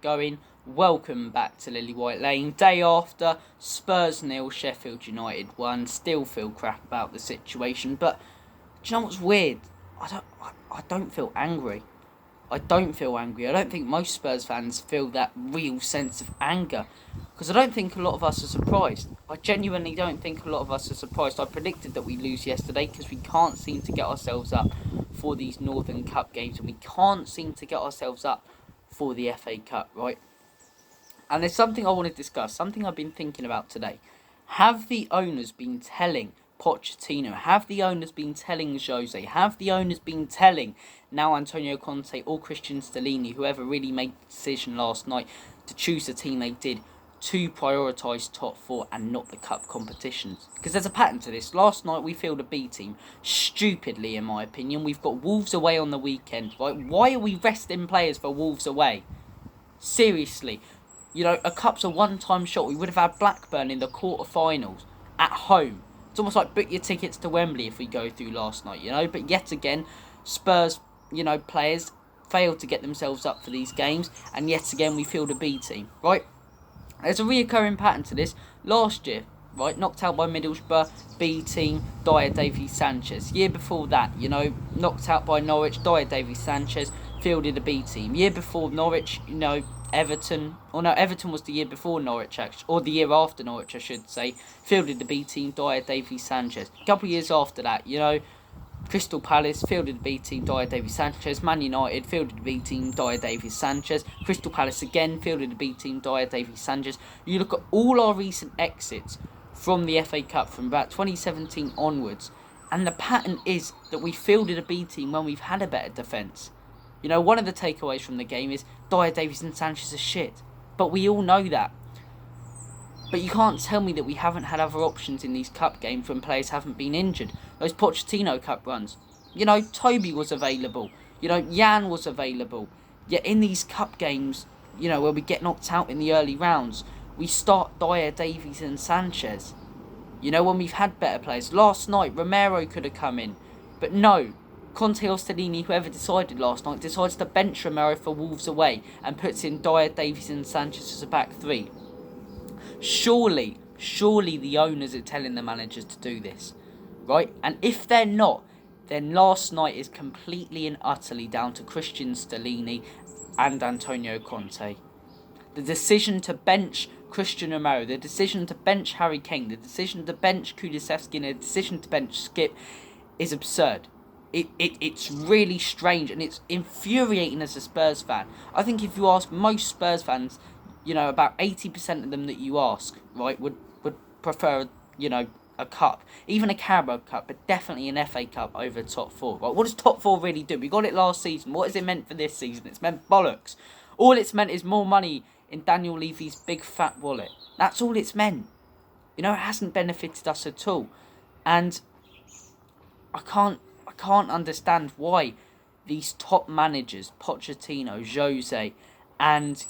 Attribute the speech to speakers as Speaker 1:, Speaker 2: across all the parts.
Speaker 1: Going. Welcome back to Lily White Lane. Day after, Spurs 0, Sheffield United 1. Still feel crap about the situation, but do you know what's weird? I don't feel angry. I don't think most Spurs fans feel that real sense of anger, because I don't think a lot of us are surprised. I genuinely don't think a lot of us are surprised. I predicted that we lose yesterday because we can't seem to get ourselves up for these Northern Cup games, and we can't seem to get ourselves up for the FA Cup, right? And there's something I want to discuss, something I've been thinking about today. Have the owners been telling Pochettino, have the owners been telling Jose, have the owners been telling now Antonio Conte or Christian Stellini, whoever really made the decision last night to choose the team they did, to prioritise top four and not the cup competitions? Because there's a pattern to this. Last night we fielded a B team, stupidly in my opinion. We've got Wolves away on the weekend, right? Why are we resting players for Wolves away? Seriously. You know, a cup's a one-time shot. We would have had Blackburn in the quarter-finals at home. It's almost like book your tickets to Wembley if we go through last night, you know. But yet again, Spurs, players failed to get themselves up for these games. And yet again, we field a B team, right? There's a reoccurring pattern to this. Last year, right, knocked out by Middlesbrough, B team, Dyer, Davies, Sanchez. Year before that, knocked out by Norwich, Dyer, Davies, Sanchez, fielded a B team. Year before Norwich, Everton was the year before Norwich, actually, or the year after Norwich, I should say, fielded the B team, Dyer, Davies, Sanchez. A couple of years after that, Crystal Palace fielded the B team, Dyer, Davies, Sanchez. Man United fielded the B team, Dyer, Davies, Sanchez. Crystal Palace again fielded the B team, Dyer, Davies, Sanchez. You look at all our recent exits from the FA Cup from about 2017 onwards, and the pattern is that we fielded a B team when we've had a better defence. One of the takeaways from the game is Dyer, Davies and Sanchez are shit. But we all know that. But you can't tell me that we haven't had other options in these cup games when players haven't been injured. Those Pochettino Cup runs. Toby was available. Jan was available. Yet in these cup games, where we get knocked out in the early rounds, we start Dyer, Davies and Sanchez. When we've had better players. Last night, Romero could have come in. But no. Conte or Stellini, whoever decided last night, decides to bench Romero for Wolves away and puts in Dyer, Davies and Sanchez as a back three. Surely the owners are telling the managers to do this, right? And if they're not, then last night is completely and utterly down to Christian Stellini and Antonio Conte. The decision to bench Christian Romero, the decision to bench Harry Kane, the decision to bench Kulusevski, and the decision to bench Skip is absurd. It's really strange and it's infuriating as a Spurs fan. I think if you ask most Spurs fans, about 80% of them that you ask, right, would prefer, a cup. Even a Carabao Cup, but definitely an FA Cup over top four. Right? What does top four really do? We got it last season. What has it meant for this season? It's meant bollocks. All it's meant is more money in Daniel Levy's big fat wallet. That's all it's meant. It hasn't benefited us at all. And I can't understand why these top managers, Pochettino, Jose, and,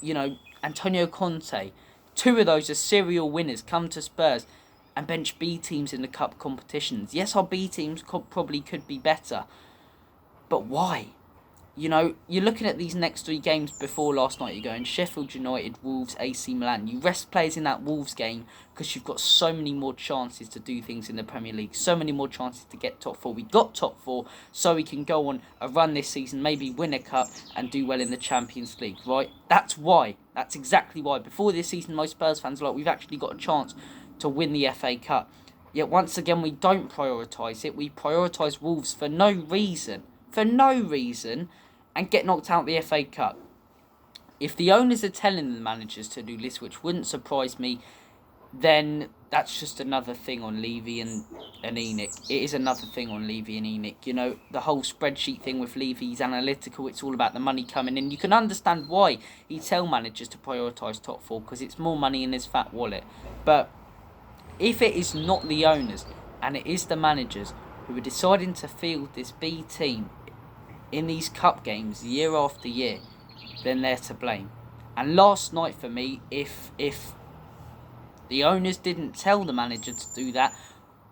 Speaker 1: Antonio Conte, two of those are serial winners, come to Spurs and bench B teams in the cup competitions. Yes, our B teams probably could be better, but why? You're looking at these next three games before last night. You're going Sheffield United, Wolves, AC Milan. You rest players in that Wolves game because you've got so many more chances to do things in the Premier League. So many more chances to get top four. We got top four so we can go on a run this season, maybe win a cup and do well in the Champions League, right? That's why. That's exactly why. Before this season, most Spurs fans are like, we've actually got a chance to win the FA Cup. Yet once again, we don't prioritise it. We prioritise Wolves for no reason. And get knocked out of the FA Cup. If the owners are telling the managers to do this, which wouldn't surprise me, then that's just another thing on Levy and Enic. It is another thing on Levy and Enic. The whole spreadsheet thing with Levy, he's analytical. It's all about the money coming in. You can understand why he tell managers to prioritise top four, because it's more money in his fat wallet. But if it is not the owners and it is the managers who are deciding to field this B team in these cup games year after year, then they're to blame. And last night for me, if the owners didn't tell the manager to do that,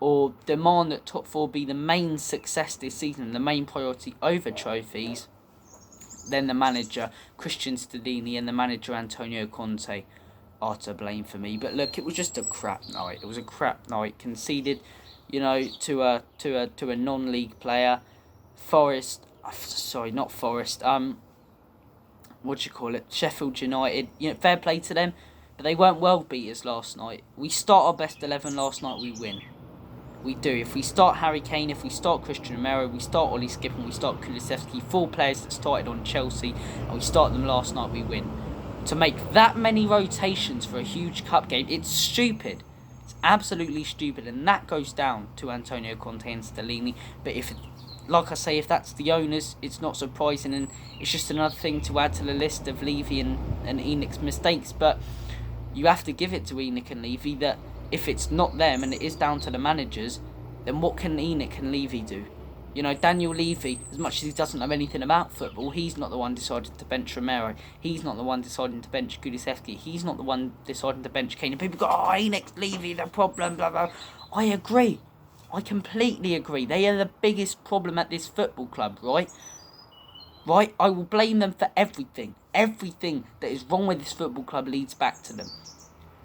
Speaker 1: or demand that top four be the main success this season, the main priority over trophies, then the manager, Christian Stellini, and the manager, Antonio Conte, are to blame for me. But look, it was just a crap night. It was a crap night. Conceded, to a non-league player. Forest, sorry, not Forest. What do you call it? Sheffield United. Fair play to them, but they weren't world beaters last night. We start our best 11 last night, we win. We do. If we start Harry Kane, if we start Christian Romero, we start Ollie Skip, and we start Kulusevski, 4 players that started on Chelsea, and we start them last night, we win. To make that many rotations for a huge cup game, it's stupid. It's absolutely stupid, and that goes down to Antonio Conte and Stellini. But like I say, if that's the owners, it's not surprising, and it's just another thing to add to the list of Levy and Enic's mistakes. But you have to give it to Enic and Levy that if it's not them and it is down to the managers, then what can Enic and Levy do? Daniel Levy, as much as he doesn't know anything about football, he's not the one deciding to bench Romero. He's not the one deciding to bench Kulusevski. He's not the one deciding to bench Kane. And people go, Enic, Levy, the problem, blah, blah. I agree. I completely agree. They are the biggest problem at this football club, right? Right? I will blame them for everything. Everything that is wrong with this football club leads back to them.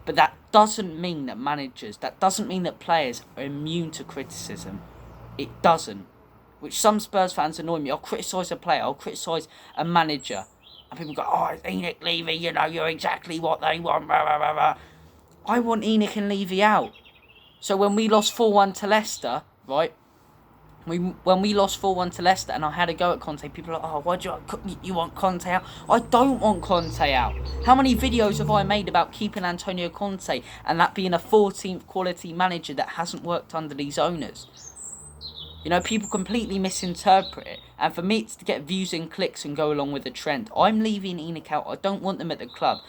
Speaker 1: But that doesn't mean that that doesn't mean that players are immune to criticism. It doesn't. Which some Spurs fans annoy me. I'll criticise a player, I'll criticise a manager. And people go, Enic, Levy, you're exactly what they want. Blah, blah, blah, blah. I want Enic and Levy out. So when we lost 4-1 to Leicester, right? When we lost 4-1 to Leicester and I had a go at Conte, people are like, why do you want Conte out? I don't want Conte out. How many videos have I made about keeping Antonio Conte and that being a 14th quality manager that hasn't worked under these owners? People completely misinterpret it. And for me, it's to get views and clicks and go along with the trend. I'm leaving Enic out. I don't want them at the club.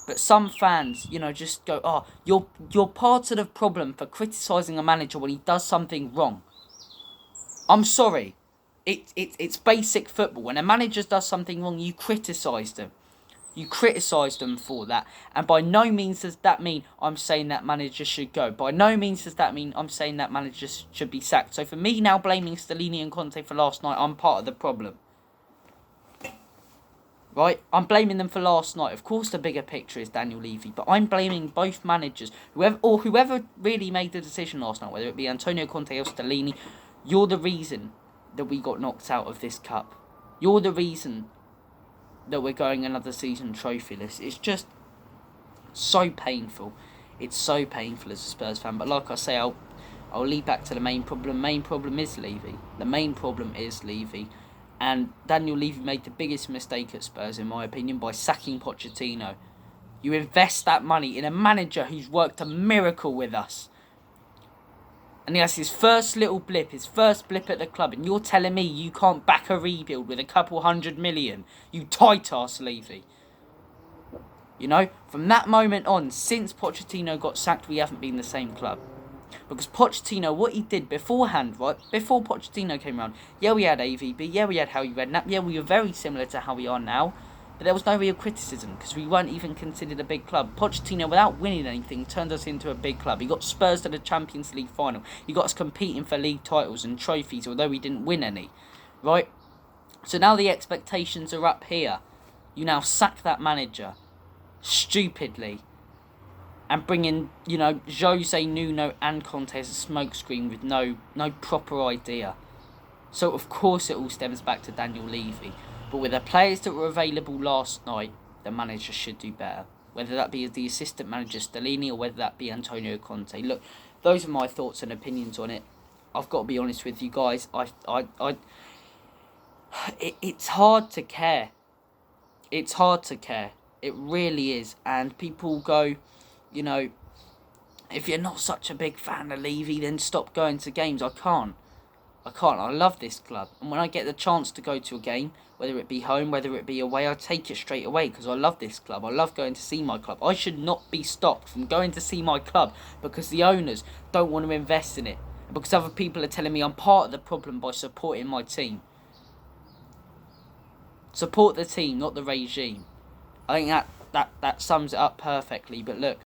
Speaker 1: But some fans, just go, you're part of the problem for criticising a manager when he does something wrong. I'm sorry. It's basic football. When a manager does something wrong, you criticise them. You criticise them for that. And by no means does that mean I'm saying that manager should go. By no means does that mean I'm saying that manager should be sacked. So for me now blaming Stellini and Conte for last night, I'm part of the problem. Right? I'm blaming them for last night. Of course the bigger picture is Daniel Levy. But I'm blaming both managers. Whoever really made the decision last night, whether it be Antonio Conte or Stellini, you're the reason that we got knocked out of this cup. You're the reason that we're going another season trophyless. It's just so painful. It's so painful as a Spurs fan. But like I say, I'll lead back to the main problem. Main problem is Levy. The main problem is Levy. And Daniel Levy made the biggest mistake at Spurs, in my opinion, by sacking Pochettino. You invest that money in a manager who's worked a miracle with us. And he has his first blip at the club, and you're telling me you can't back a rebuild with a couple 100 million? You tight-ass Levy. From that moment on, since Pochettino got sacked, we haven't been the same club. Because Pochettino, what he did beforehand, right, before Pochettino came around, we had AVB, we had Harry Redknapp, we were very similar to how we are now. But there was no real criticism because we weren't even considered a big club. Pochettino, without winning anything, turned us into a big club. He got Spurs to the Champions League final. He got us competing for league titles and trophies, although we didn't win any. Right? So now the expectations are up here. You now sack that manager stupidly and bring in, Jose, Nuno and Conte as a smokescreen with no proper idea. So of course it all stems back to Daniel Levy. But with the players that were available last night, the manager should do better. Whether that be the assistant manager Stellini or whether that be Antonio Conte. Look, those are my thoughts and opinions on it. I've got to be honest with you guys. It's hard to care. It's hard to care. It really is. And people go, if you're not such a big fan of Levy, then stop going to games. I can't. I love this club. And when I get the chance to go to a game, whether it be home, whether it be away, I take it straight away because I love this club. I love going to see my club. I should not be stopped from going to see my club because the owners don't want to invest in it. And because other people are telling me I'm part of the problem by supporting my team. Support the team, not the regime. I think that sums it up perfectly. But look,